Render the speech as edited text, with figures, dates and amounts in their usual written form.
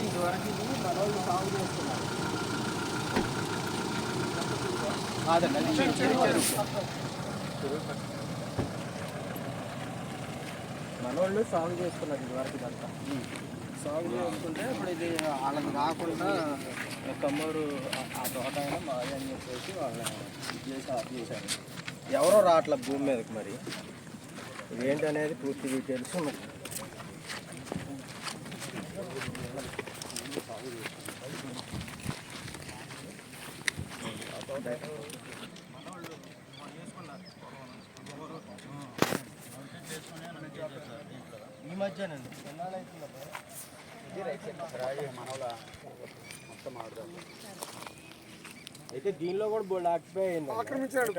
ఇదివరకు ఇది మనోళ్ళు సాగు చేస్తున్నారు. మనోళ్ళు సాగు చేస్తున్నారు ఇదివరకు ఇదంతా. సాగు చేసుకుంటే ఇప్పుడు ఇది వాళ్ళకి రాకుండా కమ్మరు ఆ తోట అయినా మాది అని చెప్పేసి వాళ్ళని చేసి ఆఫ్ చేశారు. ఎవరో రావట్లేదు భూమి మీదకి. మరి ఇదేంటనేది పూర్తి డీటెయిల్స్ ఉన్నాయి. ఈ మధ్యనండి అయితే దీనిలో కూడా బోల్డ్ ఆక్యుపై అయింది. ఆక్రమించారు.